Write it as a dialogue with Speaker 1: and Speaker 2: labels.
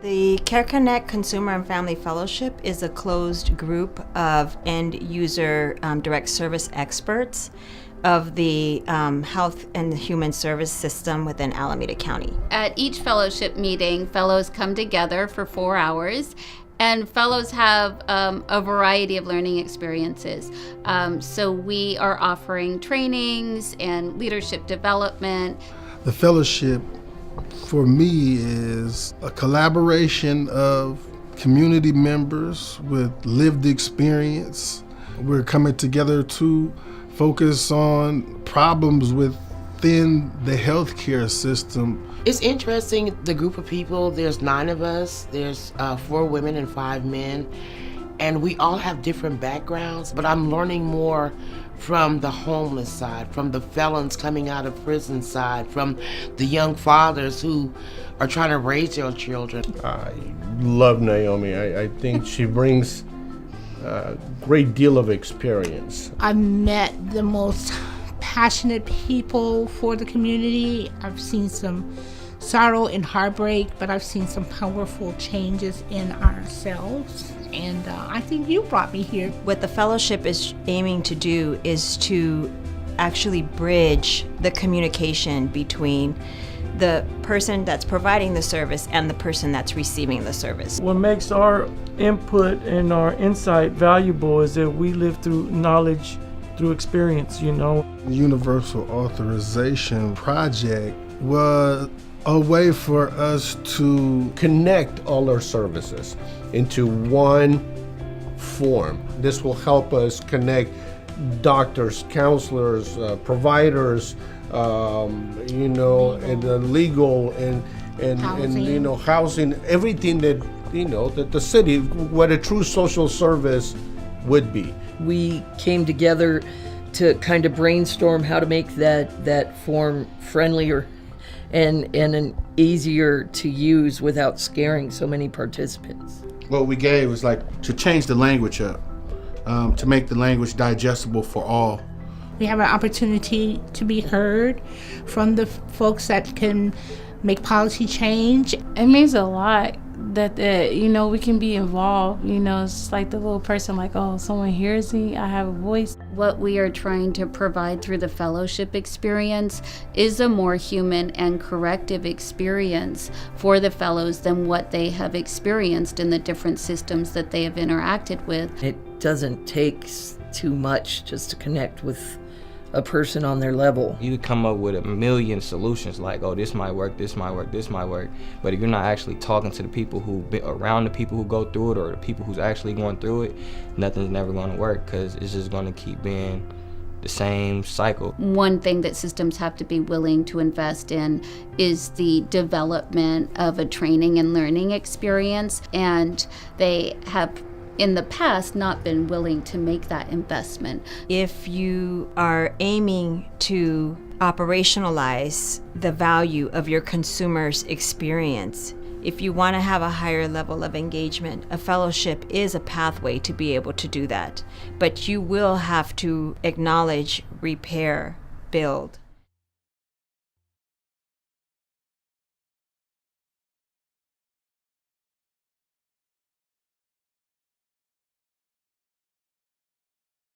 Speaker 1: The Care Connect Consumer and Family Fellowship is a closed group of end-user direct service experts of the health and human service system within Alameda County.
Speaker 2: At each fellowship meeting, fellows come together for 4 hours, and fellows have a variety of learning experiences. So we are offering trainings and leadership development.
Speaker 3: The fellowship for me is a collaboration of community members with lived experience. We're coming together to focus on problems within the healthcare system.
Speaker 4: It's interesting, the group of people, there's 9 of us, there's 4 women and 5 men, and we all have different backgrounds, but I'm learning more from the homeless side, from the felons coming out of prison side, from the young fathers who are trying to raise their children.
Speaker 5: I love Naomi. I think she brings a great deal of experience.
Speaker 6: I've met the most passionate people for the community. I've seen some sorrow and heartbreak, but I've seen some powerful changes in ourselves. And I think you brought me here.
Speaker 1: What the fellowship is aiming to do is to actually bridge the communication between the person that's providing the service and the person that's receiving the service.
Speaker 7: What makes our input and our insight valuable is that we live through knowledge, through experience, you know.
Speaker 3: The Universal Authorization Project was a way for us to
Speaker 5: Connect all our services into one form. This will help us connect doctors, counselors, providers, and legal and housing, everything that that the city, what a true social service would be.
Speaker 8: We came together to kind of brainstorm how to make that form friendlier and easier to use without scaring so many participants.
Speaker 9: What we gave was like to change the language up, to make the language digestible for all.
Speaker 6: We have an opportunity to be heard from the folks that can make policy change.
Speaker 10: It means a lot that we can be involved. It's like the little person, like, oh, someone hears me, I have a voice.
Speaker 2: What we are trying to provide through the fellowship experience is a more human and corrective experience for the fellows than what they have experienced in the different systems that they have interacted with.
Speaker 8: It doesn't take too much just to connect with a person on their level.
Speaker 11: You could come up with a million solutions like, oh, this might work, this might work, this might work. But if you're not actually talking to the people who've been around the people who go through it or the people who's actually going through it, nothing's never going to work because it's just going to keep being the same cycle.
Speaker 2: One thing that systems have to be willing to invest in is the development of a training and learning experience, and they have in the past not been willing to make that investment.
Speaker 1: If you are aiming to operationalize the value of your consumer's experience, if you want to have a higher level of engagement, a fellowship is a pathway to be able to do that. But you will have to acknowledge, repair, build.